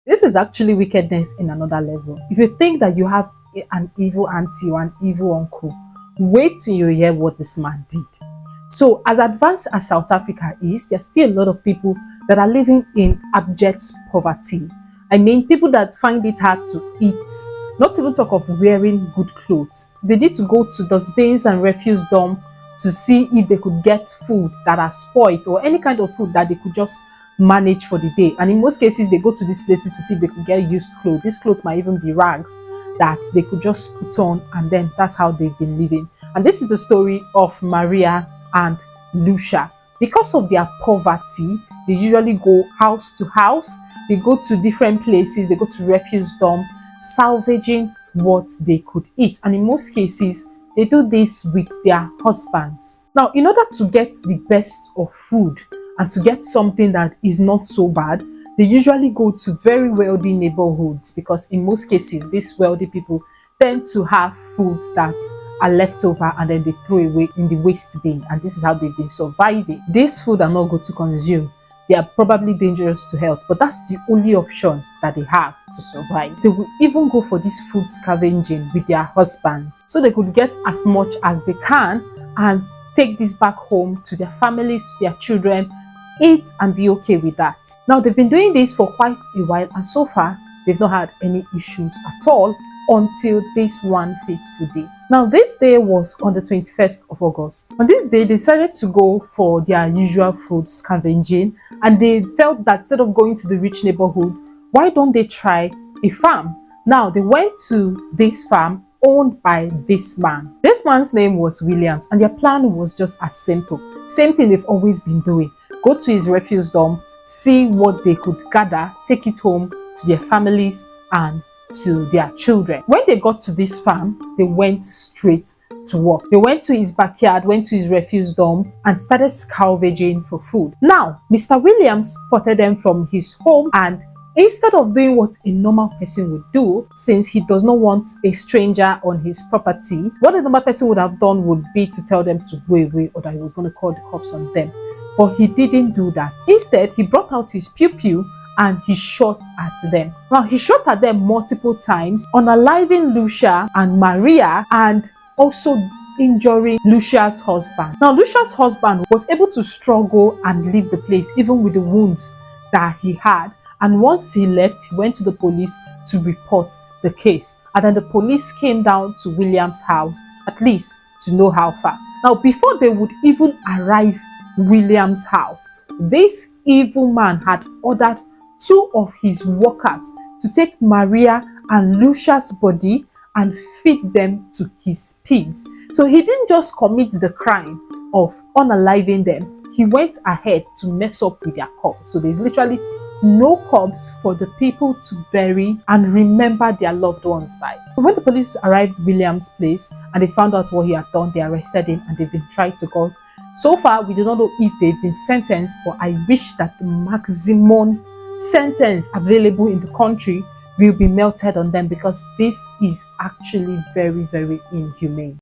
This is actually wickedness in another level. If you think that you have an evil auntie or an evil uncle, wait till you hear what this man did. So as advanced as South Africa is, there's still a lot of people that are living in abject poverty. I mean, people that find it hard to eat, not even talk of wearing good clothes. They need to go to dustbins and refuse dump to see if they could get food that are spoiled or any kind of food that they could just manage for the day. And in most cases, they go to these places to see if they could get used clothes. These clothes might even be rags that they could just put on, and then that's how they've been living. And this is the story of Maria and Lucia. Because of their poverty, they usually go house to house. They go to different places. They go to refuse dump, salvaging what they could eat. And in most cases, they do this with their husbands. Now, in order to get the best of food and to get something that is not so bad, they usually go to very wealthy neighborhoods, because in most cases, these wealthy people tend to have foods that are left over and then they throw away in the waste bin, and this is how they've been surviving. These food are not good to consume. They are probably dangerous to health, but that's the only option that they have to survive. They will even go for this food scavenging with their husbands so they could get as much as they can and take this back home to their families, to their children, eat and be okay with that. Now, they've been doing this for quite a while, and so far they've not had any issues at all until this one fateful day. Now, this day was on the 21st of August. On this day, they decided to go for their usual food scavenging, and they felt that instead of going to the rich neighborhood, why don't they try a farm? Now, they went to this farm owned by this man. This man's name was Williams, and their plan was just as simple. Same thing they've always been doing. Go to his refuse dump, see what they could gather, take it home to their families and to their children. When they got to this farm, they went straight to work. They went to his backyard, went to his refuse dump and started scavenging for food. Now, Mr. Williams spotted them from his home, and instead of doing what a normal person would do, since he does not want a stranger on his property, what a normal person would have done would be to tell them to go away, or that he was going to call the cops on them. But he didn't do that. Instead, he brought out his pew-pew and he shot at them. Now, he shot at them multiple times, unaliving Lucia and Maria and also injuring Lucia's husband. Now, Lucia's husband was able to struggle and leave the place even with the wounds that he had. And once he left, he went to the police to report the case. And then the police came down to William's house, at least to know how far. Now, before they would even arrive William's house, this evil man had ordered two of his workers to take Maria and Lucia's body and feed them to his pigs. So he didn't just commit the crime of unaliving them, he went ahead to mess up with their corpse. So there's literally no corpse for the people to bury and remember their loved ones by. So when the police arrived at William's place and they found out what he had done, they arrested him and they've been tried to court. So far, we do not know if they've been sentenced, but I wish that the maximum sentence available in the country will be melted on them, because this is actually very, very inhumane.